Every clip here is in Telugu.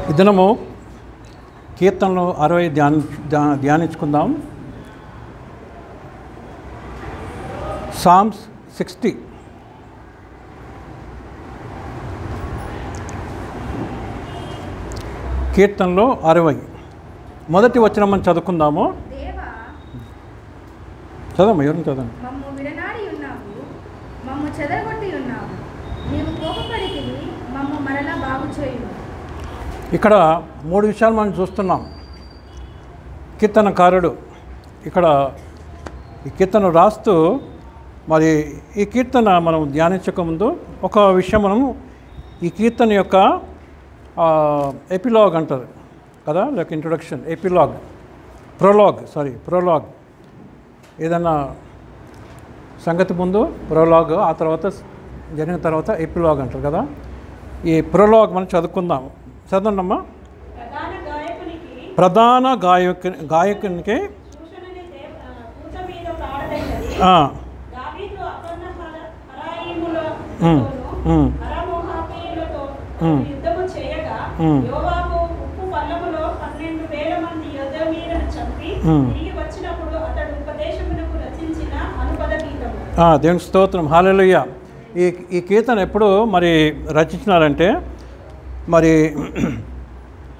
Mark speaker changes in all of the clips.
Speaker 1: ఈ దినము కీర్తనలు 60 ధ్యానించుకుందాం. సామ్స్ 60. కీర్తనలో 60 మొదటి వచనం మనం చదువుకుందాము. చదవమ్మా, ఎవరిని చదవండి.
Speaker 2: మమ్ము విడనాడి ఉన్నావు, మమ్ము చెదరగొట్టి ఉన్నావు, నీవు కోపపడితివి, మమ్ము మరలా బాగు చేయుము.
Speaker 1: ఇక్కడ 3 విషయాలు మనం చూస్తున్నాం. కీర్తనకారుడు ఇక్కడ ఈ కీర్తన రాస్తూ మరి ఈ కీర్తన మనం ధ్యానించకముందు ఒక విషయం మనము ఈ కీర్తన యొక్క ఎపిలాగ్ అంటారు కదా, లేక ఇంట్రొడక్షన్, ఎపిలాగ్, ప్రోలాగ్. ఏదన్నా సంగతి ముందు ప్రోలాగ్, ఆ తర్వాత జరిగిన తర్వాత ఎపిలాగ్ అంటారు కదా. ఈ ప్రోలాగ్ మనం చదువుకుందాం. చదవండమ్మా. ప్రధాన గాయకునికి దేవునికి స్తోత్రం, హల్లెలూయా. ఈ కీర్తన ఎప్పుడు మరి రచించినారంటే మరి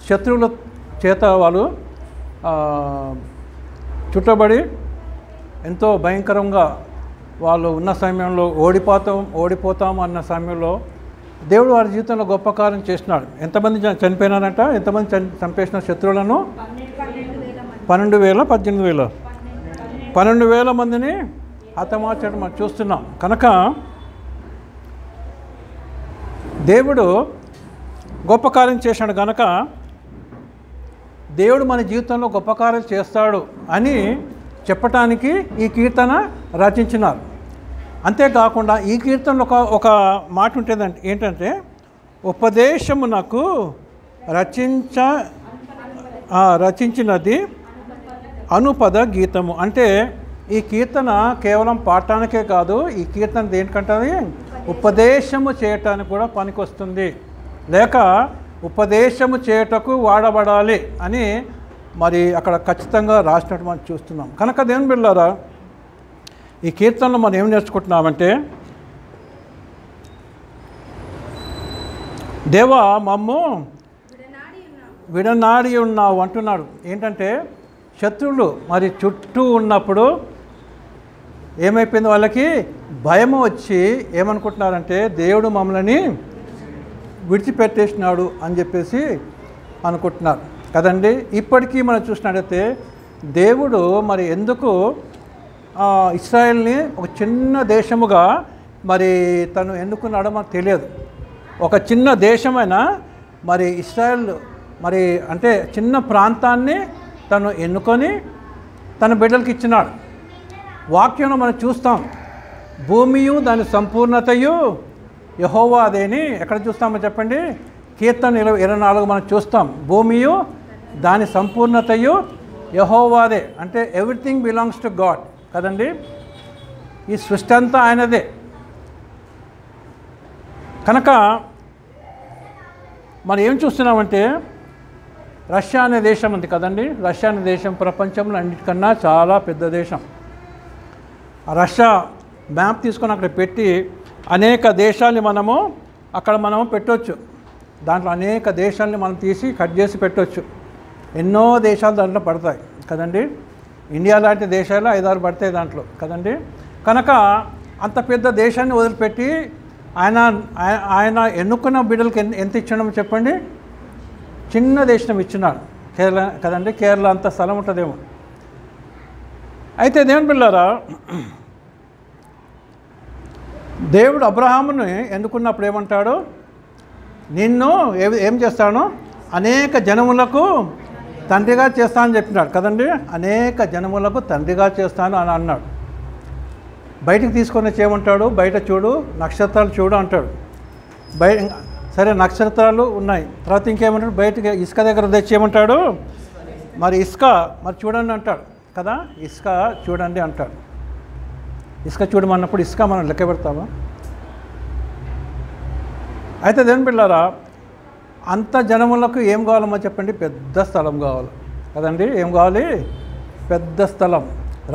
Speaker 1: శత్రువుల చేత వాళ్ళు చుట్టబడి ఎంతో భయంకరంగా వాళ్ళు ఉన్న సమయంలో ఓడిపోతాం అన్న సమయంలో దేవుడు వారి జీవితంలో గొప్ప కార్యం చేసినాడు. ఎంతమంది చనిపోయినారంట? ఎంతమంది చంపేసిన శత్రువులను? 12,000 18,000 12,000 మందిని హతమార్చడం మనం చూస్తున్నాం. కనుక దేవుడు గొప్ప కార్యం చేశాడు కనుక దేవుడు మన జీవితంలో గొప్ప కార్యం చేస్తాడు అని చెప్పటానికి ఈ కీర్తన రచించినారు. అంతేకాకుండా ఈ కీర్తనలో ఒక మాట ఉంటుందంటే ఏంటంటే, ఉపదేశమునకు రచించినది అనుపద గీతము. అంటే ఈ కీర్తన కేవలం పాడటానికే కాదు, ఈ కీర్తన దేనికంటే ఉపదేశము చేయటానికి కూడా పనికొస్తుంది, లేక ఉపదేశము చేయుటకు వాడబడాలి అని మరి అక్కడ ఖచ్చితంగా రాసినట్టు మనం చూస్తున్నాం. కనుక దేవుని బిడ్డలారా, ఈ కీర్తనలో మనం ఏం నేర్చుకుంటున్నామంటే, దేవా మమ్ము విడనాడి ఉన్నావు అంటున్నాడు. ఏంటంటే శత్రువులు మరి చుట్టూ ఉన్నప్పుడు ఏమైపోయింది, వాళ్ళకి భయం వచ్చి ఏమనుకుంటున్నారంటే దేవుడు మమ్మల్ని విడిచిపెట్టేసినాడు అని చెప్పేసి అనుకుంటున్నారు కదండి. ఇప్పటికీ మనం చూసినట్టయితే దేవుడు మరి ఎందుకు ఇశ్రాయేల్ని ఒక చిన్న దేశముగా మరి తను ఎన్నుకున్నాడో మనకు తెలియదు. ఒక చిన్న దేశమైన మరి ఇశ్రాయేల్ మరి అంటే చిన్న ప్రాంతాన్ని తను ఎన్నుకొని తన బిడ్డలకి ఇచ్చినాడు. వాక్యంలో మనం చూస్తాం, భూమియు దాని సంపూర్ణతయు యెహోవాదేని ఎక్కడ చూస్తామో చెప్పండి? కీర్తన 24 మనం చూస్తాం. భూమియు దాని సంపూర్ణతయు యెహోవాదే, అంటే ఎవ్రీథింగ్ బిలాంగ్స్ టు గాడ్ కదండి. ఈ సృష్టి అంతా ఆయనదే. కనుక మనం ఏం చూస్తున్నామంటే, రష్యా అనే దేశం ఉంది కదండి. రష్యా అనే దేశం ప్రపంచంలో అన్నిటికన్నా చాలా పెద్ద దేశం. ఆ రష్యా మ్యాప్ తీసుకొని అక్కడ పెట్టి అనేక దేశాలని మనము పెట్టవచ్చు. దాంట్లో అనేక దేశాలని మనం తీసి కట్ చేసి పెట్టవచ్చు. ఎన్నో దేశాలు దాంట్లో పడతాయి కదండి. ఇండియా లాంటి దేశాలు 5-6 పడతాయి దాంట్లో కదండి. కనుక అంత పెద్ద దేశాన్ని వదిలిపెట్టి ఆయన ఎన్నుకున్న బిడ్డలకి ఎంత ఇచ్చినామో చెప్పండి? చిన్న దేశం ఇచ్చినాడు. కేరళ కదండి, కేరళ అంత స్థలం ఉంటుందేమో. అయితే దేవుని బిడ్డలారా, దేవుడు అబ్రహాముని ఎన్నుకున్నప్పుడు ఏమంటాడు? నిన్ను ఏం చేస్తాను? అనేక జనములకు తండ్రిగా చేస్తానని చెప్పినాడు కదండి. అనేక జనములకు తండ్రిగా చేస్తాను అని అన్నాడు. బయటికి తీసుకొని చేయమంటాడు? బయట చూడు, నక్షత్రాలు చూడు అంటాడు. సరే నక్షత్రాలు ఉన్నాయి, తర్వాత ఇంకేమంటాడు? బయటకి ఇసుక దగ్గర తెచ్చేయమంటాడు. మరి ఇసుక మరి చూడండి అంటాడు కదా. ఇసుక చూడండి అంటాడు. ఇసుక చూడమన్నప్పుడు ఇసుక మనం లెక్క పెడతామా? అయితే దేవుని బిడ్డలారా, అంత జనములకు ఏం కావాలమ్మా చెప్పండి? పెద్ద స్థలం కావాలి కదండి. ఏం కావాలి? పెద్ద స్థలం.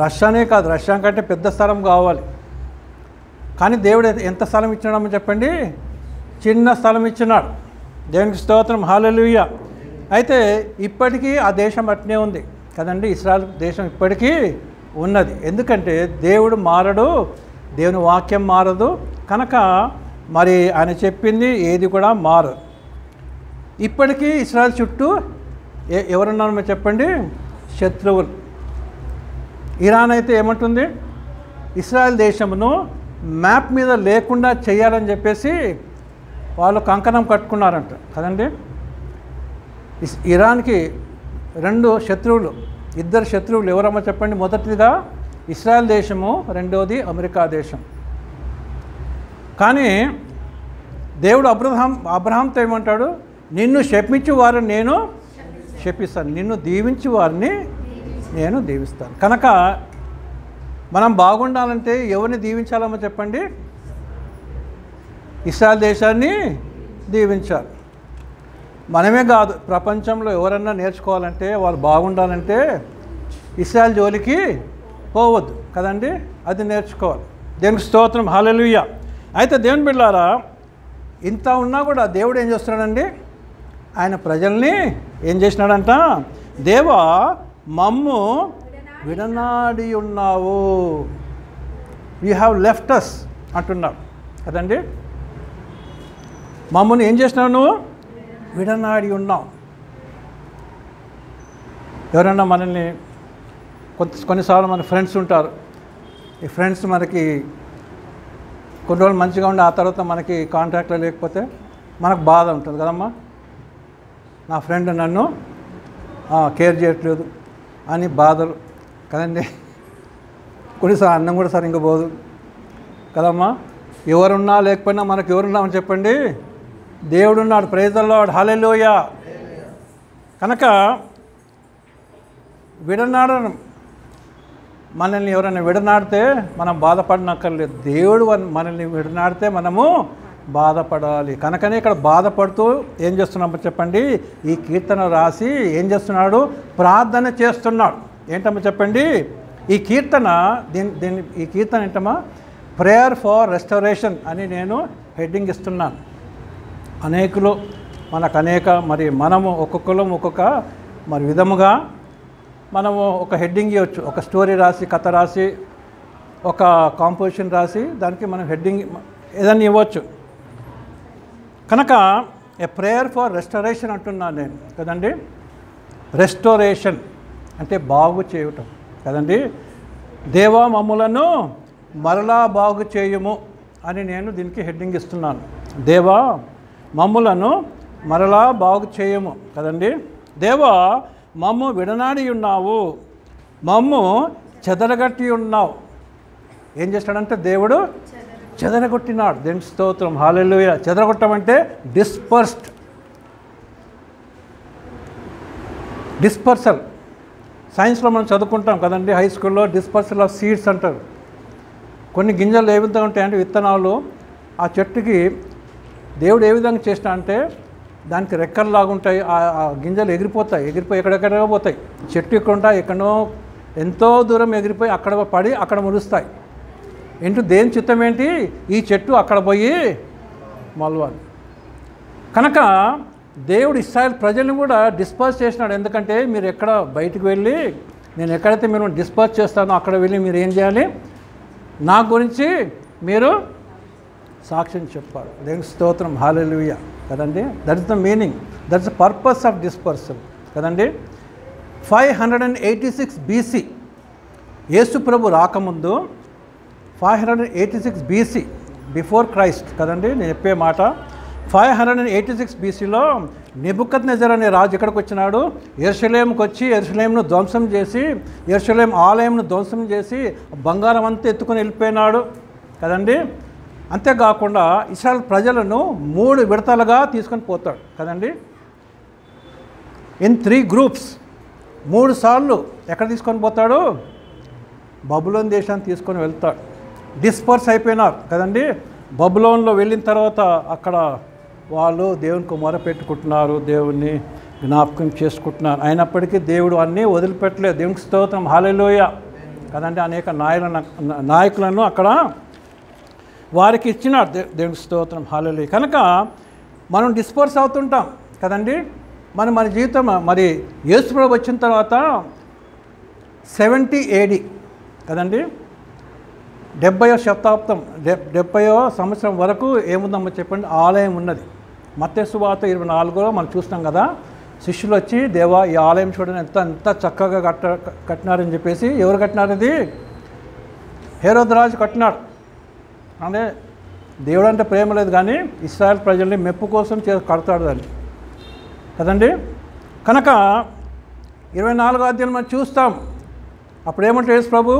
Speaker 1: రష్యానే కాదు, రష్యా కంటే పెద్ద స్థలం కావాలి. కానీ దేవుడు ఎంత స్థలం ఇచ్చినాడమ్మా చెప్పండి? చిన్న స్థలం ఇచ్చినాడు. దేవునికి స్తోత్రం, హల్లెలూయా. అయితే ఇప్పటికీ ఆ దేశం అట్నే ఉంది కదండి. ఇశ్రాయేల్ దేశం ఇప్పటికీ ఉన్నది. ఎందుకంటే దేవుడు మారడు, దేవుని వాక్యం మారదు కనుక మరి ఆయన చెప్పింది ఏది కూడా మారదు. ఇప్పటికీ ఇశ్రాయేల్ చుట్టూ ఎవరున్నారో చెప్పండి? శత్రువులు. ఇరాన్ అయితే ఏమంటుంది? ఇశ్రాయేల్ దేశమును మ్యాప్ మీద లేకుండా చేయాలని చెప్పేసి వాళ్ళు కంకణం కట్టుకున్నారంట కదండి. ఇరాన్కి ఇద్దరు శత్రువులు ఎవరమ్మా చెప్పండి? మొదటిదిగా ఇశ్రాయేల్ దేశము, రెండవది అమెరికా దేశం. కానీ దేవుడు అబ్రహాంతో ఏమంటాడు? నిన్ను శపించు వారిని నేను శపిస్తాను, నిన్ను దీవించు వారిని నేను దీవిస్తాను. కనుక మనం బాగుండాలంటే ఎవరిని దీవించాలమ్మా చెప్పండి? ఇశ్రాయేల్ దేశాన్ని దీవించాలి. మనమే కాదు, ప్రపంచంలో ఎవరన్నా నేర్చుకోవాలంటే, వాళ్ళు బాగుండాలంటే ఇశ్రాయేల్ జోలికి పోవద్దు కదండి. అది నేర్చుకోవాలి. దేవునికి స్తోత్రం, హల్లెలూయా. అయితే దేవుని బిడ్డలారా, ఇంత ఉన్నా కూడా దేవుడు ఏం చేస్తున్నాడండి? ఆయన ప్రజల్ని ఏం చేసినాడంట? దేవా మమ్ము విడనాడి ఉన్నావు, యూ హ్యావ్ లెఫ్ట్ అస్ అంటున్నాడు కదండి. మమ్మల్ని ఏం చేసినావు? నువ్వు విడనాడి ఉన్నావు. ఎవరన్నా మనల్ని కొన్నిసార్లు మన ఫ్రెండ్స్ ఉంటారు. ఈ ఫ్రెండ్స్ మనకి కొన్ని రోజులు మంచిగా ఉండి ఆ తర్వాత మనకి కాంటాక్ట్లో లేకపోతే మనకు బాధ ఉంటుంది కదమ్మా. నా ఫ్రెండ్ నన్ను కేర్ చేయట్లేదు అని బాధలు కదండి. కొన్నిసార్లు అన్నం కూడా సరిగ్గా పోదు కదమ్మా. ఎవరున్నా లేకపోయినా మనకు ఎవరున్నామని చెప్పండి? దేవుడున్నాడు. ప్రైజ్ ది లార్డ్, హల్లెలూయా. కనుక విడనాడడం, మనల్ని ఎవరైనా విడనాడితే మనం బాధపడనక్కర్లేదు. దేవుడు మనల్ని విడనాడితే మనము బాధపడాలి. కనుకనే ఇక్కడ బాధపడుతూ ఏం చేస్తున్నామో చెప్పండి? ఈ కీర్తన రాసి ఏం చేస్తున్నాడు? ప్రార్థన చేస్తున్నాడు. ఏంటమ్మా చెప్పండి? ఈ కీర్తన ఈ కీర్తన ఏంటమ్మా? ప్రేయర్ ఫర్ రెస్టరేషన్ అని నేను హెడ్డింగ్ ఇస్తున్నాను. అనేకులు మరి మనము ఒక్కొక్కరం ఒక్కొక్క మరి విధముగా మనము ఒక హెడ్డింగ్ ఇవ్వచ్చు. ఒక స్టోరీ రాసి, కథ రాసి, ఒక కాంపోజిషన్ రాసి దానికి మనం హెడ్డింగ్ ఏదైనా ఇవ్వచ్చు. కనుక ఏ ప్రేయర్ ఫర్ రెస్టరేషన్ అంటున్నాను నేను కదండి. రెస్టోరేషన్ అంటే బాగు చేయటం కదండి. దేవా మమ్ములను మరలా బాగు చేయుము అని నేను దీనికి హెడ్డింగ్ ఇస్తున్నాను. దేవా మమ్ములను మరలా బాగు చేయము కదండి. దేవా మమ్ము విడనాడి ఉన్నావు, మమ్ము చెదరగట్టి ఉన్నావు. ఏం చేస్తాడంటే దేవుడు చెదరగొట్టినాడు. దేవునికి స్తోత్రం, హల్లెలూయా. చెదరగొట్టమంటే డిస్పర్సల్. సైన్స్లో మనం చదువుకుంటాం కదండి, హై స్కూల్లో డిస్పర్సల్ ఆఫ్ సీడ్స్ అంటారు. కొన్ని గింజలు ఏ విధంగా ఉంటాయంటే విత్తనాలు, ఆ చెట్టుకి దేవుడు ఏ విధంగా చేసినా అంటే దానికి రెక్కల్లాగా ఉంటాయి. ఆ గింజలు ఎగిరిపోయి ఎక్కడెక్కడ పోతాయి. చెట్టు ఇక్కడ ఉంటాయి, ఎక్కడో ఎంతో దూరం ఎగిరిపోయి అక్కడ పడి అక్కడ మురుస్తాయి. దేని చిత్తం ఏంటి? ఈ చెట్టు అక్కడ పోయి మొలవాలి. కనుక దేవుడు ఇశ్రాయేల్ ప్రజల్ని కూడా డిస్పర్స్ చేసినాడు. ఎందుకంటే మీరు ఎక్కడ బయటికి వెళ్ళి, నేను ఎక్కడైతే మీరు డిస్పర్స్ చేస్తానో అక్కడ వెళ్ళి మీరు ఏం చేయాలి? నా గురించి మీరు సాక్ష్యం చెప్పాలి. దేవునికి స్తోత్రం, హల్లెలూయా కదండి. That is the meaning, that is the purpose of dispersal కదండి. 586 BC యేసు ప్రభు రాకముందు 586 BC బిఫోర్ క్రైస్ట్ కదండి నేను చెప్పే మాట. 586 BCలో నెబుకద్నెజర్ అనే రాజు ఎక్కడికి వచ్చినాడు? యెరూషలేముకి వచ్చి యెరూషలేమును ధ్వంసం చేసి, యెరూషలేం ఆలయంను ధ్వంసం చేసి బంగారం అంతా ఎత్తుకొని వెళ్ళిపోయినాడు కదండి. అంతేకాకుండా ఇశ్రాయేల్ ప్రజలను 3 విడతలుగా తీసుకొని పోతాడు కదండి. ఇన్ 3 groups 3 సార్లు ఎక్కడ తీసుకొని పోతాడు? బబులోన్ దేశాన్ని తీసుకొని వెళ్తాడు. డిస్పర్స్ అయిపోయినారు కదండి. బబులోన్లో వెళ్ళిన తర్వాత అక్కడ వాళ్ళు దేవునికి మొరపెట్టుకుంటున్నారు, దేవుణ్ణి జ్ఞాపకం చేసుకుంటున్నారు. అయినప్పటికీ దేవుడు అన్నీ వదిలిపెట్టలేదు. దేవునికి స్తోత్రం, హల్లెలూయా కదండి. అనేక నాయకులను అక్కడ వారికి ఇచ్చినాడు. దేవునికి స్తోత్రం, హల్లెలూయా. కనుక మనం డిస్పర్స్ అవుతుంటాం కదండి. మన జీవితం మరి యేసు ప్రభువు వచ్చిన తర్వాత 70 AD కదండి, 70వ శతాబ్దం 70వ సంవత్సరం వరకు ఏముందమ్మా చెప్పండి, ఆలయం ఉన్నది. మత్తయి సువార్త 24లో మనం చూస్తాం కదా, శిష్యులు వచ్చి దేవా ఈ ఆలయం చూడండి ఎంత చక్కగా కట్టినారని చెప్పేసి. ఎవరు కట్టినారు? ఇది హేరోదు రాజు కట్టినాడు. అంటే దేవుడు అంటే ప్రేమ లేదు కానీ ఇశ్రాయేల్ ప్రజల్ని మెప్పు కోసం కడతాడు దాన్ని కదండి. కనుక 24వ అధ్యాయం మనం చూస్తాం. అప్పుడు ఏమంటారు యేసు ప్రభు,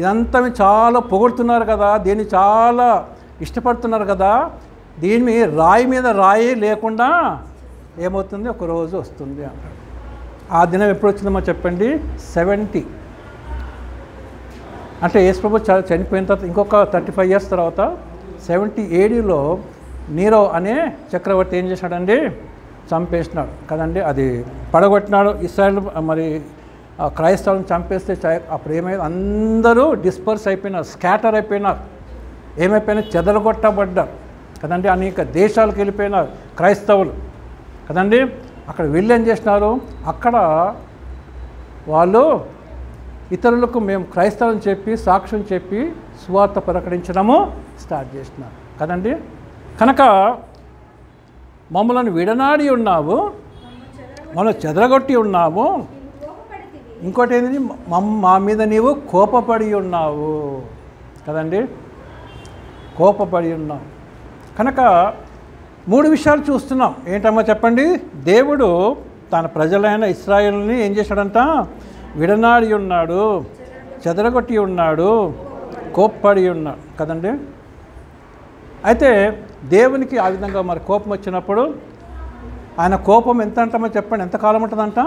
Speaker 1: ఇదంతా మీరు చాలా పొగుడుతున్నారు కదా, దీన్ని చాలా ఇష్టపడుతున్నారు కదా, దీన్ని రాయి మీద రాయి లేకుండా ఏమవుతుంది, ఒక రోజు వస్తుంది అంటాడు. ఆ దినం ఎప్పుడు వచ్చిందమ్మా చెప్పండి? 70. అంటే యేసు ప్రభు చనిపోయిన తర్వాత ఇంకొక 35 years తర్వాత 70 ADలో నీరో అనే చక్రవర్తి ఏం చేశాడండి, చంపేసినాడు కదండి. అది పడగొట్టినాడు. ఇశ్రాయేల్ మరి క్రైస్తవులను చంపేస్తే అప్పుడు ఏమైంది, అందరూ డిస్పర్స్ అయిపోయినారు, స్కాటర్ అయిపోయినారు. ఏమైపోయినా చెదరగొట్టబడ్డారు కదండి. అనేక దేశాలకు వెళ్ళిపోయినారు క్రైస్తవులు కదండి. అక్కడ వీళ్ళు ఏం చేసినారు, అక్కడ వాళ్ళు ఇతరులకు మేము క్రైస్తవులను చెప్పి సాక్ష్యం చెప్పి సువార్త ప్రకటించడము స్టార్ట్ చేసినారు కదండి. కనుక మమ్మల్ని విడనాడి ఉన్నావు, మమ్మల్ని చెదరగొట్టి ఉన్నాము, ఇంకోటి ఏంటి, మా మీద నీవు కోపపడి ఉన్నావు కదండి, కోపపడి ఉన్నావు. కనుక 3 విషయాలు చూస్తున్నాం. ఏంటమ్మా చెప్పండి? దేవుడు తన ప్రజలైన ఇశ్రాయేలుని ఏం చేశాడంట, విడనాడి ఉన్నాడు, చెదరగొట్టి ఉన్నాడు, కోప్పడి ఉన్నాడు కదండి. అయితే దేవునికి ఆ విధంగా మరి కోపం వచ్చినప్పుడు ఆయన కోపం ఎంత అంటామో చెప్పండి, ఎంతకాలం ఉంటుందంట?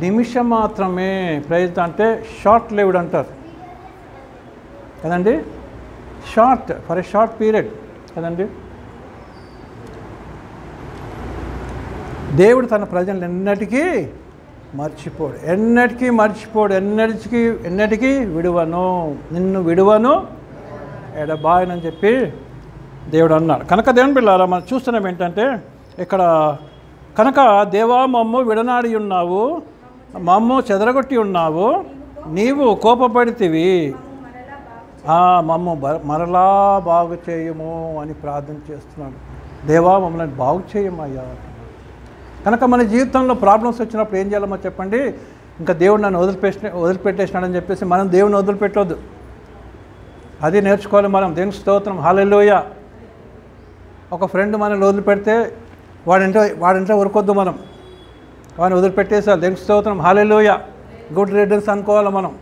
Speaker 1: నిమిషం మాత్రమే. ప్రైజ్ అంటే షార్ట్ లివ్డ్ అంటారు కదండి, short, for a short period కదండి. దేవుడు తన ప్రజలను ఎన్నటికీ మర్చిపోడు, ఎన్నటికీ విడువను, నిన్ను విడువను ఎడబాయనని చెప్పి దేవుడు అన్నాడు. కనుక దేవుని బిడ్డలారా మనం చూస్తున్నాం ఏంటంటే ఇక్కడ, కనుక దేవా మమ్ము విడనాడి ఉన్నావు, మమ్ము చెదరగొట్టి ఉన్నావు, నీవు కోపపడితివి, మమ్ము మరలా బాగు చేయము అని ప్రార్థన చేస్తున్నాడు. దేవా మమ్మల్ని బాగు చేయమయ్యా. కనుక మన జీవితంలో ప్రాబ్లమ్స్ వచ్చినప్పుడు ఏం చేయాలమ్మా చెప్పండి? ఇంకా దేవుడు నన్ను వదిలిపెట్టేసినాడని చెప్పేసి మనం దేవుని వదిలిపెట్టవద్దు. అది నేర్చుకోవాలి మనం. దేవునికి స్తోత్రం, హల్లెలూయా. ఒక ఫ్రెండ్ మనల్ని వదిలిపెడితే వాడింటే ఊరుకొద్దు, మనం వాడిని వదిలిపెట్టేసాలి. దేవునికి స్తోత్రం, హల్లెలూయా. గుడ్ రిడన్స్ అనుకోవాలి మనం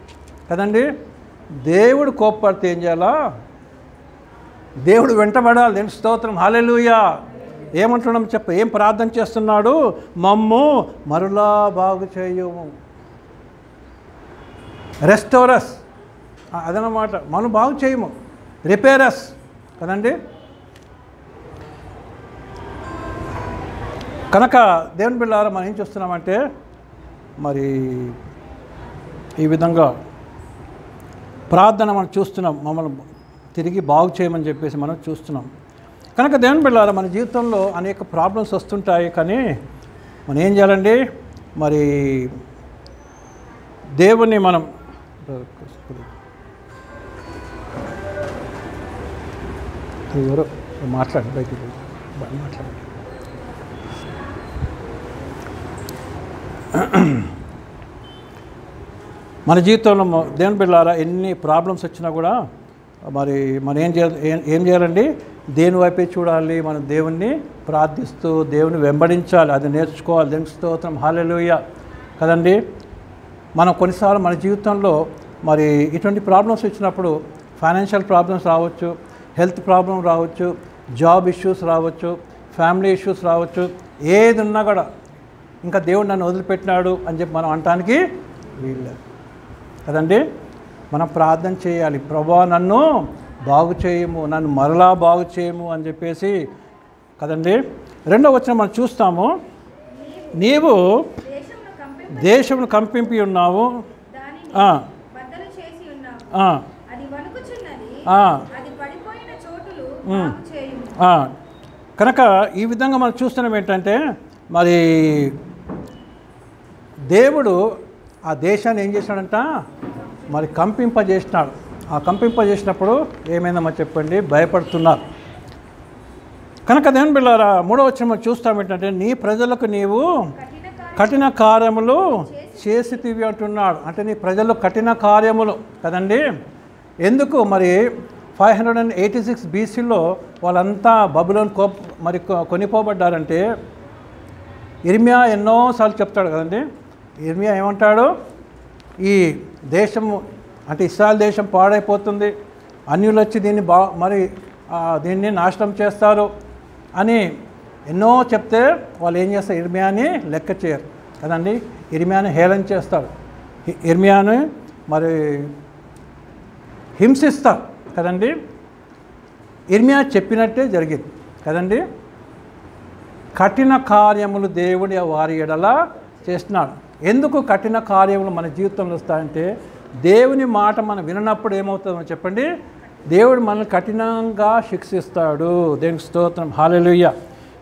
Speaker 1: కదండి. దేవుడు కోప్పడితే ఏం చేయాలా? దేవుడు వెంటబడాలి. దేవునికి స్తోత్రం, హల్లెలూయా. ఏమంటున్నాం చెప్ప, ఏం ప్రార్థన చేస్తున్నాడు? మమ్ము మరలా బాగు చేయము, రెస్టోరస్, అదనమాట. మనం బాగు చేయము, రిపేరస్ కదండి. కనుక దేవుని బిడ్డలారా మనం ఏం చూస్తున్నామంటే మరి ఈ విధంగా ప్రార్థన మనం చూస్తున్నాం, మమ్మల్ని తిరిగి బాగు చేయమని చెప్పేసి మనం చూస్తున్నాం. కనుక దేవుని బిడ్డలారా మన జీవితంలో అనేక ప్రాబ్లమ్స్ వస్తుంటాయి. కానీ మనం ఏం చేయాలండి? మరి దేవుని మనం ఎవరో మాట్లాడి బయటికి మాట్లాడండి. మన జీవితంలో దేవుని బిడ్డలారా ఎన్ని ప్రాబ్లమ్స్ వచ్చినా కూడా మరి మనం ఏం చేయాలండి? దేవుని వైపే చూడాలి. మనం దేవుణ్ణి ప్రార్థిస్తూ దేవుని వెంబడించాలి. అది నేర్చుకోవాలి. దేవునికి స్తోత్రం, హల్లెలూయా కదండి. మనం కొన్నిసార్లు మన జీవితంలో మరి ఇటువంటి ప్రాబ్లమ్స్ వచ్చినప్పుడు ఫైనాన్షియల్ ప్రాబ్లమ్స్ రావచ్చు, హెల్త్ ప్రాబ్లం రావచ్చు, జాబ్ ఇష్యూస్ రావచ్చు, ఫ్యామిలీ ఇష్యూస్ రావచ్చు. ఏది ఉన్నా కూడా ఇంకా దేవుడు నన్ను వదిలిపెట్టినాడు అని చెప్పి మనం అనటానికి వీల్లేదు కదండి. మనం ప్రార్థన చేయాలి. ప్రభువా నన్ను బాగు చేయము, నన్ను మరలా బాగు చేయము అని చెప్పేసి కదండి. రెండవ వచనం మనం చూస్తాము, నీవు
Speaker 2: దేశమును కంపింప
Speaker 1: దేశమును కంపింపి ఉన్నావు,
Speaker 2: దానిని
Speaker 1: ఆ,
Speaker 2: బద్దలు చేసి ఉన్నావు.
Speaker 1: ఆ,
Speaker 2: అది వణుకుచున్నది,
Speaker 1: ఆ,
Speaker 2: అది పడిపోయిన చోటులు
Speaker 1: ఉమ్.
Speaker 2: బాగు చేయుము.
Speaker 1: ఆ. కనుక ఈ విధంగా మనం చూస్తున్నాం ఏంటంటే మరి దేవుడు ఆ దేశాన్ని ఏం చేసినాడంట, మరి కంపింపజేసినాడు. ఆ కంపింపజేసినప్పుడు ఏమైందమ్మా చెప్పండి, భయపడుతున్నారు. కనుక దేవుని బిడ్డలారా, మూడవ వచనం మనం చూస్తాం ఏంటంటే, నీ ప్రజలకు నీవు కఠిన కార్యములు చేసితివి అంటున్నాడు. అంటే నీ ప్రజలు కఠిన కార్యములు కదండి. ఎందుకు మరి 586 BCలో వాళ్ళంతా బబులోన్ మరి కొనిపోబడ్డారంటే, ఇర్మియా ఎన్నోసార్లు చెప్తాడు కదండి. ఇర్మియా ఏమంటాడు, ఈ దేశము అంటే ఇశ్రాయేల్ దేశం పాడైపోతుంది, అన్యులు వచ్చి దీన్ని మరి దీన్ని నాశనం చేస్తారు అని ఎన్నో చెప్తే వాళ్ళు ఏం చేస్తారు, ఇర్మియాని లెక్క చేయరు కదండి. ఇర్మియాని హేళన చేస్తారు, ఇర్మియాని మరి హింసిస్తారు కదండి. ఇర్మియా చెప్పినట్టే జరిగింది కదండి. కఠిన కార్యములు దేవుడి వారి ఎడల చేస్తున్నాడు. ఎందుకు కఠిన కార్యములు మన జీవితంలో వస్తాయంటే, దేవుని మాట మనం విననప్పుడు ఏమవుతుందో చెప్పండి, దేవుడు మనల్ని కఠినంగా శిక్షిస్తాడు. దేవునికి స్తోత్రం, హల్లెలూయా.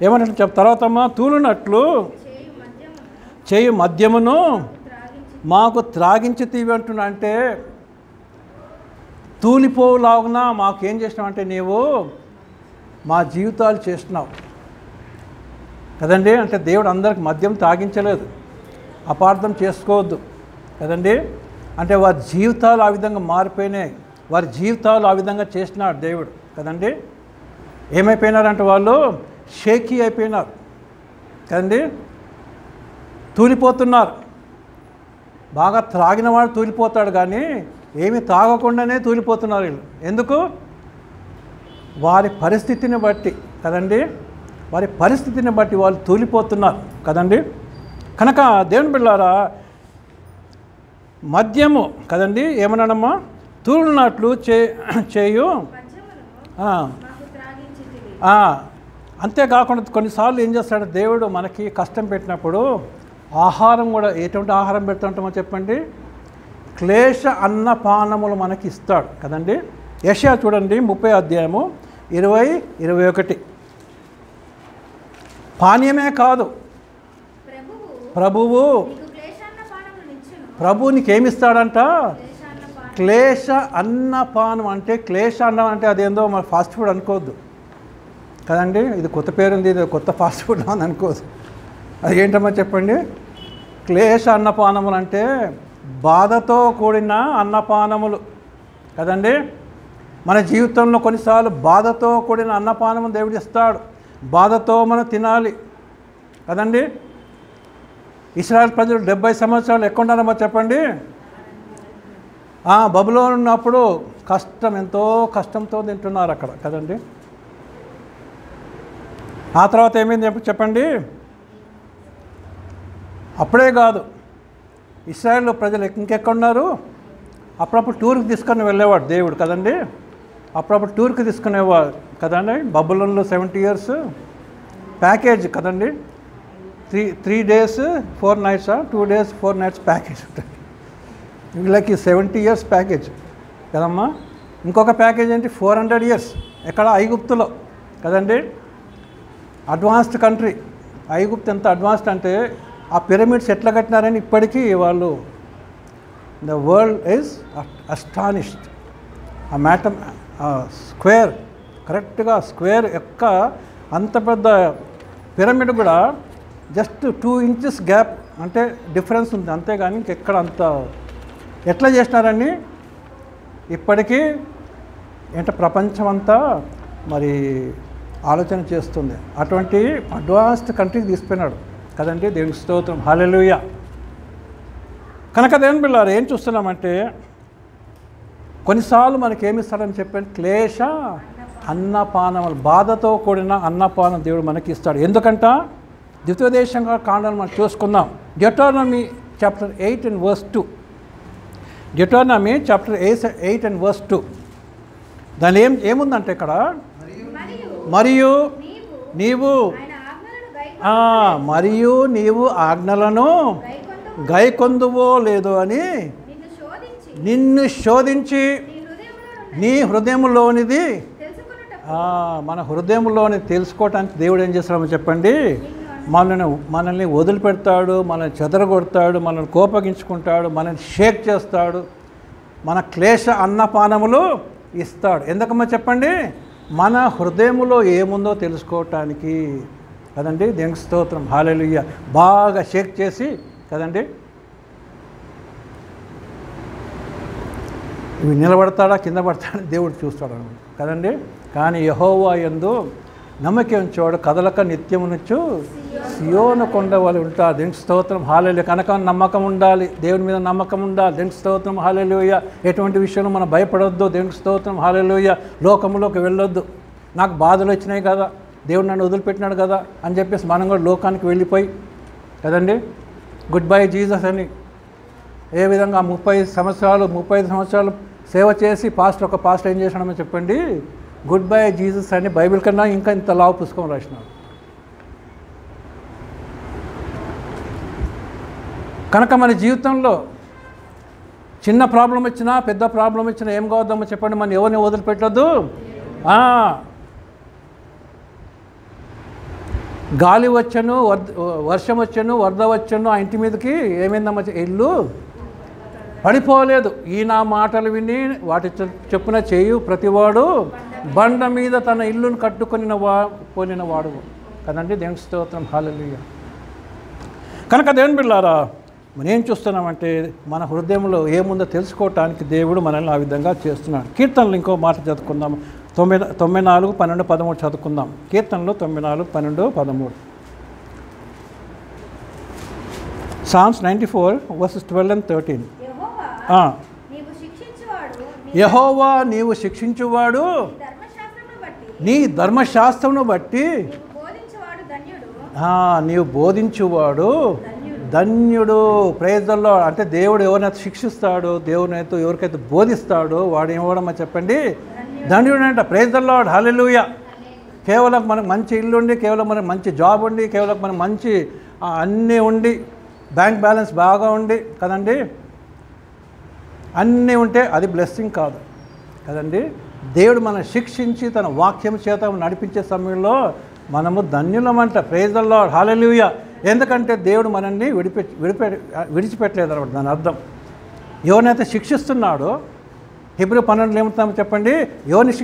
Speaker 1: ఏమంటే తర్వాత తూలునట్లు చేయు మద్యమును మాకు త్రాగించితివి అంటున్నా. అంటే తూలిపోలాగున మాకేం చేసినావు అంటే, నీవు మా జీవితాలు చేస్తున్నావు కదండి. అంటే దేవుడు అందరికి మద్యం తాగించలేదు, అపార్థం చేసుకోవద్దు కదండి. అంటే వారి జీవితాలు ఆ విధంగా మారిపోయినాయి, వారి జీవితాలు ఆ విధంగా చేసినాడు దేవుడు కదండి. ఏమైపోయినారంటే వాళ్ళు షేకీ అయిపోయినారు కదండి, తూలిపోతున్నారు. బాగా త్రాగిన వాడు తూలిపోతాడు, కానీ ఏమి తాగకుండానే తూలిపోతున్నారు వీళ్ళు. ఎందుకు? వారి పరిస్థితిని బట్టి కదండి, వారి పరిస్థితిని బట్టి వాళ్ళు తూలిపోతున్నారు కదండి. కనుక దేవుని బిడ్డలారా, మద్యము కదండి ఏమన్నాడమ్మా, తూలినట్లు చేయు. అంతేకాకుండా కొన్నిసార్లు ఏం చేస్తాడు దేవుడు, మనకి కష్టం పెట్టినప్పుడు ఆహారం కూడా, ఎటువంటి ఆహారం పెడుతుంటామో చెప్పండి, క్లేశ అన్నపానములు మనకి ఇస్తాడు కదండి. యెషయా చూడండి 30 అధ్యాయము 20-21. పానీయమే కాదు, ప్రభువు నీకేమిస్తాడంట, క్లేశ అన్నపానం. అంటే క్లేశ అన్నం అంటే అదేందో మన ఫాస్ట్ ఫుడ్ అనుకోవద్దు కదండి. ఇది కొత్త పేరుంది, ఇది కొత్త ఫాస్ట్ ఫుడ్ అని అనుకోవద్దు. అది ఏంటమ్మా చెప్పండి, క్లేశ అన్నపానములు అంటే బాధతో కూడిన అన్నపానములు కదండి. మన జీవితంలో కొన్నిసార్లు బాధతో కూడిన అన్నపానము దేవుడు ఇస్తాడు, బాధతో మనం తినాలి కదండి. ఇశ్రాయేల్ ప్రజలు 70 సంవత్సరాలు ఎక్కడ ఉన్నారమ్మా చెప్పండి, బబులోను ఉన్నప్పుడు ఎంతో కష్టంతో తింటున్నారు అక్కడ కదండి. ఆ తర్వాత ఏమైంది చెప్పండి, అప్పుడే కాదు, ఇశ్రాయేల్ ప్రజలు ఇంకెక్కడున్నారు, అప్పుడప్పుడు టూర్కి తీసుకొని వెళ్ళేవాడు దేవుడు కదండి. అప్పుడప్పుడు టూర్కి తీసుకునేవాడు కదండి. బబులోన్లో 70 years ప్యాకేజ్ కదండి. 3 days 4 nights 2 days 4 nights package ఉంటుంది. వీళ్ళకి 70 years ప్యాకేజ్ కదమ్మా. ఇంకొక ప్యాకేజ్ ఏంటి, 400 years ఎక్కడ, ఐగుప్తులో కదండి. అడ్వాన్స్డ్ కంట్రీ ఐగుప్తు. ఎంత అడ్వాన్స్డ్ అంటే ఆ పిరమిడ్స్ ఎట్లా కట్టినారని ఇప్పటికీ వాళ్ళు, ద వరల్డ్ ఈజ్ అస్టానిష్డ్. ఆ స్క్వేర్, కరెక్ట్గా స్క్వేర్ యొక్క అంత పెద్ద పిరమిడ్ కూడా జస్ట్ 2 inches గ్యాప్ అంటే డిఫరెన్స్ ఉంది, అంతేగాని ఇంకెక్కడ అంత ఎట్లా చేసినారని ఇప్పటికీ ప్రపంచం అంతా మరి ఆలోచన చేస్తుంది. అటువంటి అడ్వాన్స్డ్ కంట్రీకి తీసుకుపోయినాడు కదండి. దేవునికి స్తోత్రం, హల్లెలూయా. కనుక దేవుని బిడ్డలారా, ఏం చూస్తున్నామంటే కొన్నిసార్లు మనకి ఏమిస్తాడని చెప్పండి, క్లేశ అన్నపానములు, బాధతో కూడిన అన్నపానం దేవుడు మనకి ఇస్తాడు. ఎందుకంట, ద్వితీయోపదేశంగా కాండాలు మనం చూసుకుందాం. Deuteronomy chapter 8 and verse 2. Deuteronomy chapter 8 and verse 2. దాని ఏముందంటే ఇక్కడ, మరియు
Speaker 2: ఆయన ఆజ్ఞలను
Speaker 1: మరియు నీవు ఆజ్ఞలను గైకొందువో లేదో అని నిన్ను శోధించి నీ హృదయంలోనిది మన హృదయంలోని తెలుసుకోవటానికి దేవుడు ఏం చేస్తాడో చెప్పండి, మనల్ని వదిలిపెడతాడు, మనల్ని చెదరగొడతాడు, మనల్ని కోపగించుకుంటాడు, మనల్ని షేక్ చేస్తాడు, మన క్లేశ అన్నపానములు ఇస్తాడు. ఎందుకమ్మా చెప్పండి, మన హృదయంలో ఏముందో తెలుసుకోవటానికి కదండి. దేవునికి స్తోత్రం, హల్లెలూయా. బాగా షేక్ చేసి కదండి ఇవి నిలబడతాడా కింద పడతాడా దేవుడు చూస్తాడు అనమాట కదండి. కానీ యెహోవా యందు నమ్మకం ఉంచేవాడు కదలక నిత్యమునొచ్చు సియోను కొండ వలె ఉంటాడు. దేవునికి స్తోత్రం, హల్లెలూయా. కనుక నమ్మకం ఉండాలి, దేవుని మీద నమ్మకం ఉండాలి. దేవునికి స్తోత్రం, హల్లెలూయా. ఎటువంటి విషయంలో మనం భయపడొద్దు. దేవునికి స్తోత్రం, హల్లెలూయా. లోకంలోకి వెళ్ళొద్దు. నాకు బాధలు వచ్చినాయి కదా, దేవుడు నన్ను వదిలిపెట్టినాడు కదా అని చెప్పేసి మనం కూడా లోకానికి వెళ్ళిపోయి కదండి గుడ్ బై జీసస్ అని ఏ విధంగా 35 సంవత్సరాలు సేవ చేసి ఒక పాస్టర్ ఏం చేసినామో చెప్పండి, గుడ్ బై జీసస్ అని బైబిల్ కన్నా ఇంకా ఇంత లావు పుస్తకం రాసినాడు. కనుక మన జీవితంలో చిన్న ప్రాబ్లం వచ్చినా పెద్ద ప్రాబ్లం వచ్చినా ఏం కావద్దామో చెప్పండి, మనం ఎవరిని వదిలిపెట్టద్దు. గాలి వచ్చను, వర్షం వచ్చను, వరద వచ్చను, ఆ ఇంటి మీదకి ఏమైందమ్మా ఇల్లు పడిపోలేదు. ఈ నా మాటలు విని వాటి చెప్పున చేయు ప్రతివాడు బండ మీద తన ఇల్లును కట్టుకొని పోలినవాడు కదండి. దేవునికి స్తోత్రం, హల్లెలూయా. కనుక దేవుని బిడ్డలారా, మనం ఏం చూస్తున్నామంటే మన హృదయంలో ఏముందో తెలుసుకోవటానికి దేవుడు మనల్ని ఆ విధంగా చేస్తున్నాడు. కీర్తనలు ఇంకో మాట చదువుకుందాం. 94, 12, 13 చదువుకుందాం. కీర్తనలు 94, 12, 13. Psalms 94 verses 12 and 13. యెహోవా నీవు శిక్షించువాడు, నీ ధర్మశాస్త్రమును బట్టి నీవు బోధించువాడు ధన్యుడు. Praise the Lord. అంటే దేవుడు ఎవరినైతే శిక్షిస్తాడో, దేవునైతే ఎవరికైతే బోధిస్తాడో వాడు ఏమవడమో చెప్పండి, ధన్యుడు అంట. ప్రైజ్ ది లార్డ్, హల్లెలూయా. కేవలం మనకు మంచి ఇల్లు ఉండి, కేవలం మనకు మంచి జాబ్ ఉండి, కేవలం మనకు మంచి అన్నీ ఉండి, బ్యాంక్ బ్యాలెన్స్ బాగా ఉండి కదండి, అన్నీ ఉంటే అది బ్లెస్సింగ్ కాదు కదండి. దేవుడు మనం శిక్షించి తన వాక్యం చేత నడిపించే సమయంలో మనము ధన్యులమంట. ప్రైజ్ ది లార్డ్, హల్లెలూయా. ఎందుకంటే దేవుడు మనల్ని విడిచిపెట్టలేదు అనమాట. దాని అర్థం ఎవరినైతే శిక్షిస్తున్నాడో, హెబ్రీ 12 ఏమవుతామో చెప్పండి, ఎవరిని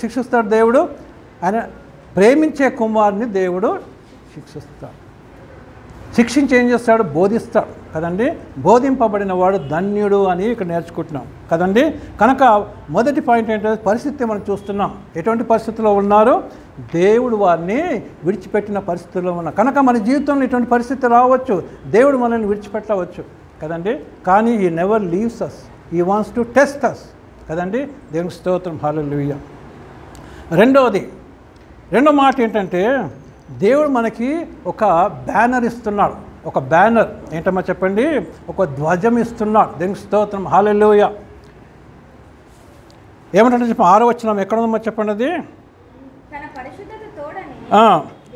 Speaker 1: శిక్షిస్తాడు దేవుడు? ఆయన ప్రేమించే కుమారుని దేవుడు శిక్షిస్తాడు. శిక్షించి ఏం చేస్తాడు? బోధిస్తాడు కదండి. బోధింపబడిన వాడు ధన్యుడు అని ఇక్కడ నేర్చుకుంటున్నాం కదండి. కనుక మొదటి పాయింట్ ఏంటంటే పరిస్థితి మనం చూస్తున్నాం. ఎటువంటి పరిస్థితుల్లో ఉన్నారు? దేవుడు వారిని విడిచిపెట్టిన పరిస్థితుల్లో ఉన్నారు. కనుక మన జీవితంలో ఇటువంటి పరిస్థితి రావచ్చు, దేవుడు మనల్ని విడిచిపెట్టవచ్చు కదండి. కానీ he never leaves us, he wants to test us కదండి. దేవునికి స్తోత్రం, హల్లెలూయా. రెండో మాట ఏంటంటే దేవుడు మనకి ఒక బ్యానర్ ఇస్తున్నాడు. ఒక బ్యానర్ ఏంటమ్మా చెప్పండి, ఒక ధ్వజం ఇస్తున్నాడు. దేవునికి స్తోత్రం, హల్లెలూయా. ఏమంటే చెప్పండి, 6వ వచనం ఎక్కడ ఉందమ్మా చెప్పండి. అది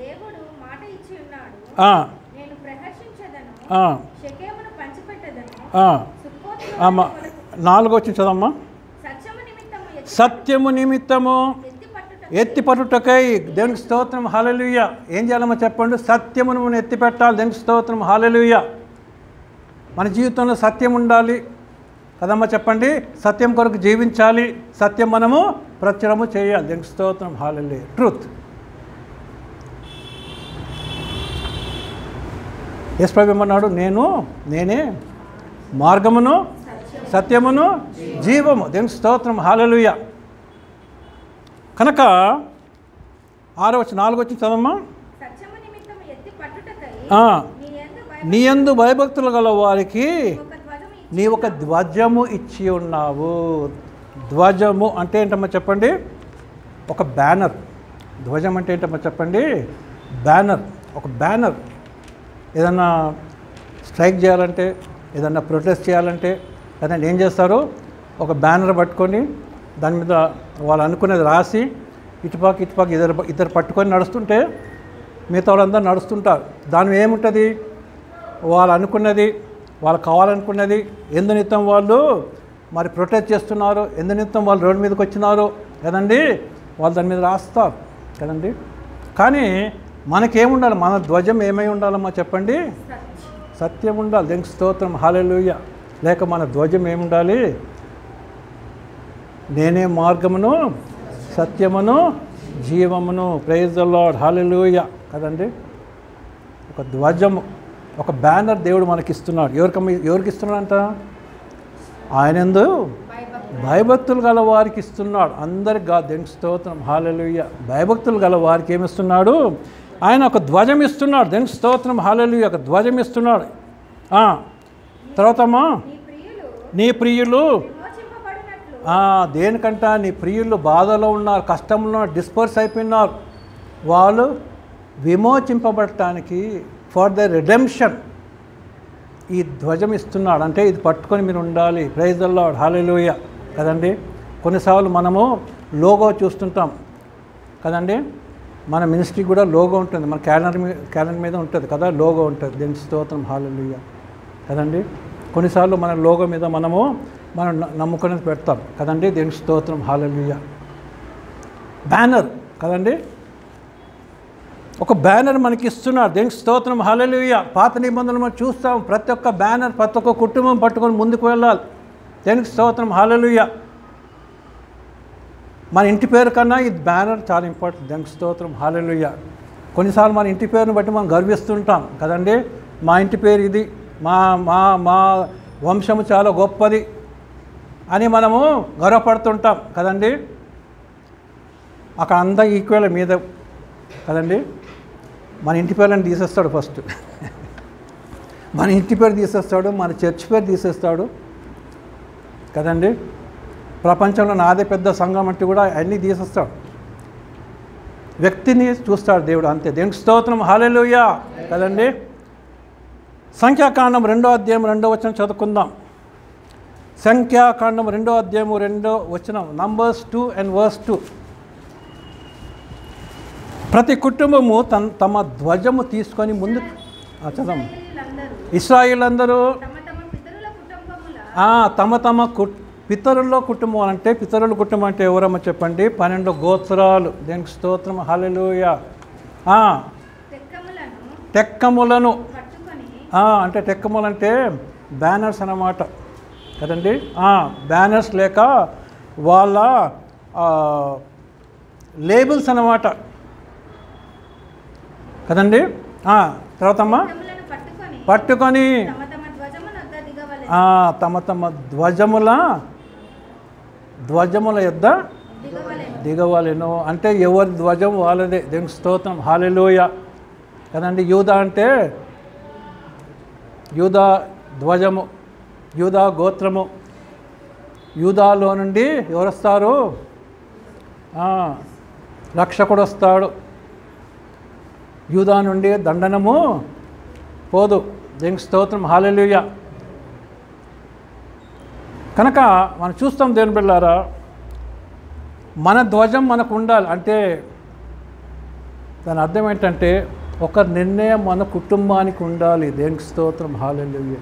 Speaker 2: దేవుడు మాట ఇచ్చి ఉన్నాడు, నేను ప్రహర్షించదను, షెకెమును పంచిపెట్టదను.
Speaker 1: 4వ వచనం చదవమ్మా. సత్యము నిమిత్తము ఎత్తి పట్టుటకై. దేవునికి స్తోత్రం, హల్లెలూయా. ఏం చేయాలమ్మా చెప్పండి, సత్యమును మనం ఎత్తి పెట్టాలి. దేవునికి స్తోత్రం, హల్లెలూయా. మన జీవితంలో సత్యం ఉండాలి కదమ్మా చెప్పండి. సత్యం కొరకు జీవించాలి, సత్యం మనము ప్రచురము చేయాలి. దేవునికి స్తోత్రం, హల్లెలూయా. ట్రూత్. యేసు ప్రభువు ఏమన్నాడు? నేనే మార్గమును సత్యమును జీవము. దేవునికి స్తోత్రం, హల్లెలూయా. కనుక 4వ వచనం చదవమ్మా. నీ యందు భయభక్తులు గల వారికి నీ ఒక ధ్వజము ఇచ్చి ఉన్నావు. ధ్వజము అంటే ఏంటమ్మా చెప్పండి? ఒక బ్యానర్. ధ్వజం అంటే ఏంటమ్మా చెప్పండి? బ్యానర్. ఒక బ్యానర్. ఏదన్నా స్ట్రైక్ చేయాలంటే, ఏదన్నా ప్రొటెస్ట్ చేయాలంటే కదండి ఏం చేస్తారు? ఒక బ్యానర్ పట్టుకొని దాని మీద వాళ్ళు అనుకునేది రాసి ఇటుపాకి ఇద్దరు పట్టుకొని నడుస్తుంటే మిగతా వాళ్ళందరూ నడుస్తుంటారు. దాని ఏముంటుంది, వాళ్ళు అనుకున్నది, వాళ్ళు కావాలనుకున్నది, ఎందునిమిత్తం వాళ్ళు మరి ప్రొటెక్ట్ చేస్తున్నారు, ఎందునిమిత్తం వాళ్ళు రోడ్డు మీదకి వచ్చినారు కదండి, వాళ్ళు దాని మీద రాస్తారు కదండి. కానీ మనకేముండాలి, మన ధ్వజం ఏమై ఉండాలమ్మా చెప్పండి? సత్యం ఉండాలి. దేవునికి స్తోత్రం, హల్లెలూయా. లేక మన ధ్వజం ఏముండాలి? నేనే మార్గమును, సత్యమును, జీవమును. ప్రైజ్ ద లార్డ్, హల్లెలూయా కదండి. ఒక ధ్వజము, ఒక బ్యానర్ దేవుడు మనకి ఇస్తున్నాడు. ఎవరికి ఇస్తున్నాడంట? ఆయనందు భయభక్తులు గల వారికి ఇస్తున్నాడు. అందరికి కాదు. దేవునికి స్తోత్రం, హల్లెలూయా. భయభక్తులు గల వారికి ఏమిస్తున్నాడు? ఆయన ఒక ధ్వజం ఇస్తున్నాడు. దేవునికి స్తోత్రం, హల్లెలూయా. ఒక ధ్వజం ఇస్తున్నాడు. తర్వాత నీ ప్రియులు దేనికంట? నీ ప్రియులు బాధలో ఉన్నారు, కష్టంలో డిస్పర్స్ అయిపోయినారు, వాళ్ళు విమోచింపబడటానికి ఫర్ ద రిడెంప్షన్ ఈ ధ్వజం ఇస్తున్నాడు. అంటే ఇది పట్టుకొని మీరు ఉండాలి. ప్రైజ్ ద లార్డ్, హల్లెలూయా కదండి. కొన్నిసార్లు మనము లోగో చూస్తుంటాం కదండి. మన మినిస్ట్రీ కూడా లోగో ఉంటుంది, మన క్యాలెండర్ మీద ఉంటుంది కదా, లోగో ఉంటుంది. దేవునికి స్తోత్రం, హల్లెలూయా కదండి. కొన్నిసార్లు మన లోగో మీద మనం నమ్ముకునేది పెడతాం కదండి. దేవునికి స్తోత్రం, హల్లెలూయా. బ్యానర్ కదండి, ఒక బ్యానర్ మనకి ఇస్తున్నాడు. దేవునికి స్తోత్రం, హల్లెలూయా. పాత నిబంధనలు మనం చూస్తాం, ప్రతి ఒక్క బ్యానర్ ప్రతి ఒక్క కుటుంబం పట్టుకొని ముందుకు వెళ్ళాలి. దేవునికి స్తోత్రం, హల్లెలూయా. మన ఇంటి పేరు కన్నా ఈ బ్యానర్ చాలా ఇంపార్టెంట్. దేవునికి స్తోత్రం, హల్లెలూయా. కొన్నిసార్లు మన ఇంటి పేరుని బట్టి మనం గర్విస్తుంటాం కదండి. మా ఇంటి పేరు ఇది, మా మా మా వంశము చాలా గొప్పది అని మనము గర్వపడుతుంటాం కదండి. అక్కడ అంతా ఈక్వల్ మీద కదండి. మన ఇంటి పేర్లను తీసేస్తాడు ఫస్ట్. మన ఇంటి పేరు తీసేస్తాడు, మన చర్చ్ పేరు తీసేస్తాడు కదండి. ప్రపంచంలో నాదే పెద్ద సంఘం అంటే కూడా అన్నీ తీసేస్తాడు. వ్యక్తిని చూస్తాడు దేవుడు, అంతే. దేవునికి స్తోత్రం, హల్లెలూయా కదండి. సంఖ్యాకాండం 2వ అధ్యాయం 2వ వచనం చదువుకుందాం. సంఖ్యాకాండం 2వ అధ్యాయం 2వ వచనం, నంబర్స్ 2 and verse 2. ప్రతి కుటుంబము తమ ధ్వజము తీసుకొని ముందు చదవం. ఇశ్రాయేలందరూ తమ తమ పితరుల్లో కుటుంబం అంటే, పితరుల కుటుంబం అంటే ఎవరమ్మా చెప్పండి? 12 గోత్రాలు. దేనికి స్తోత్రం, హల్లెలూయా. టెక్కములను అంటే టెక్కములు అంటే బ్యానర్స్ అన్నమాట కదండి. బ్యానర్స్ లేక వాళ్ళ లేబుల్స్ అన్నమాట కదండి. తర్వాత పట్టుకొని తమ తమ ధ్వజముల యొద్ద దిగవలెను. అంటే ఎవరి ధ్వజం వాళ్ళదే. దేవునికి స్తోత్రం, హల్లెలూయా కదండి. యూదా అంటే యూదా ధ్వజము, యూదా గోత్రము. యూదాలో నుండి ఎవరు వస్తారు? రక్షకుడు వస్తాడు. యూదా నుండి దండనము పోదు. దేవునికి స్తోత్రం, హల్లెలూయా. కనుక మనం చూస్తాం దేవుని బిడ్డలారా, మన ధ్వజం మనకు ఉండాలి. అంటే దాని అర్థం ఏంటంటే ఒక నిర్ణయం మన కుటుంబానికి ఉండాలి. దేవునికి స్తోత్రం, హల్లెలూయా.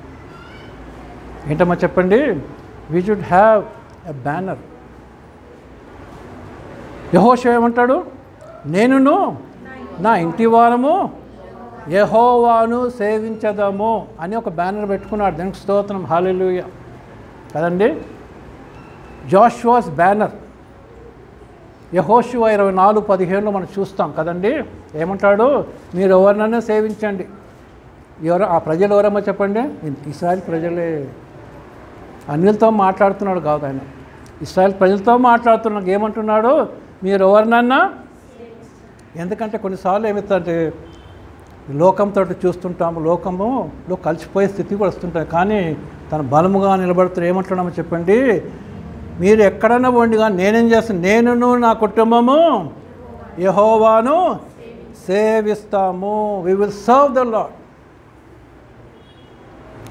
Speaker 1: ఏంటమ్మా చెప్పండి? We should have a banner. యెహోషువ ఏమంటాడు? నేనును నా ఇంటి వారము యెహోవాను సేవించదము అని ఒక బ్యానర్ పెట్టుకున్నాడు. దేవునికి స్తోత్రం, హల్లెలూయా కదండి. జోషువాస్ బ్యానర్ యెహోషువ 24:15 మనం చూస్తాం కదండి. ఏమంటాడు? మీరు ఎవరినైనా సేవించండి. ఆ ప్రజలు ఎవరమ్మా చెప్పండి? ఇశ్రాయేల్ ప్రజలే. అన్యులతో మాట్లాడుతున్నాడు కాదు ఆయన, ఇశ్రాయేల్ ప్రజలతో మాట్లాడుతున్నాడు. ఏమంటున్నాడు? మీరు ఎవరినన్నా. ఎందుకంటే కొన్నిసార్లు ఏమవుతుందంటే లోకంతో చూస్తుంటాము, లోకంలో కలిసిపోయే స్థితి కూడా వస్తుంటాయి. కానీ తన బలముగా నిలబడుతున్నారు. ఏమంటున్నామో చెప్పండి? మీరు ఎక్కడన్నా పోండి కానీ నేనేం చేస్తాను? నేనును నా కుటుంబము యెహోవాను సేవిస్తాము. We will serve the Lord.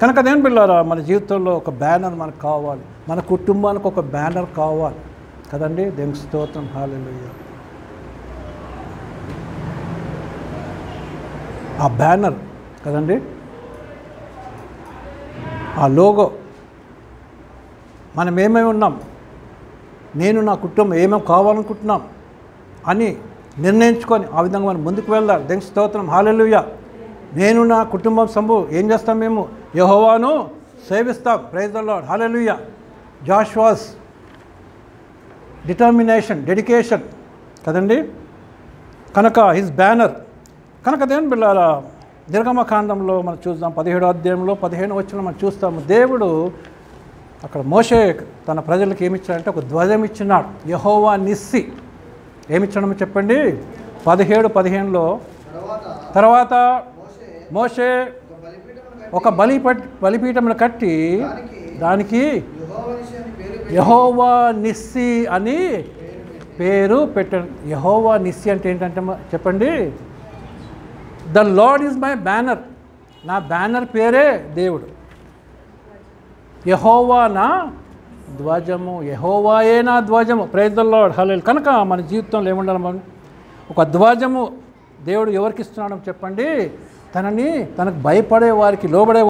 Speaker 1: కనుక దేవుని బిడ్డలారా, మన జీవితంలో ఒక బ్యానర్ మనకు కావాలి, మన కుటుంబానికి ఒక బ్యానర్ కావాలి కదండి. దేవునికి స్తోత్రం, హల్లెలూయా. ఆ బ్యానర్ కదండి, ఆ లోగో, మనం ఏమేమి ఉన్నాం, నేను నా కుటుంబం ఏమేమి కావాలనుకుంటున్నాం అని నిర్ణయించుకొని ఆ విధంగా మనం ముందుకు వెళ్దాం. దేవునికి స్తోత్రం, హల్లెలూయా. నేను నా కుటుంబం ఏం చేస్తాం, మేము యెహోవాను సేవిస్తాం. Praise the Lord, hallelujah. Joshua's determination, dedication కదండి. కనుక హిజ్ బ్యానర్. కనుక దేవుని బిడ్డలారా, నిర్గమకాండంలో మనం చూద్దాం 17వ అధ్యాయంలో 15వ వచనంలో మనం చూస్తాము. దేవుడు అక్కడ మోషే తన ప్రజలకు ఏమిచ్చాడంటే ఒక ధ్వజం ఇచ్చినాడు. యెహోవా నిస్సి ఏమిచ్చాడో చెప్పండి. 17-15లో తర్వాత మోషే ఒక బలిపీఠమును కట్టి దానికి యెహోవా నిస్సి అని పేరు పెట్టాడు. యెహోవా నిస్సి అంటే ఏంటంటే చెప్పండి, the lord is my banner. నా బ్యానర్ పేరే దేవుడు. యెహోవా నా ధ్వజము, యెహోవాయే నా ధ్వజము. ప్రైజ్ ద లార్డ్, హల్లెలూయా. కనుక మన జీవితంలో ఏముండాలి, మనం ఒక ధ్వజము దేవుడు ఎవరికి ఇస్తున్నాడో చెప్పండి, తనకు భయపడే వారికి, లోబడే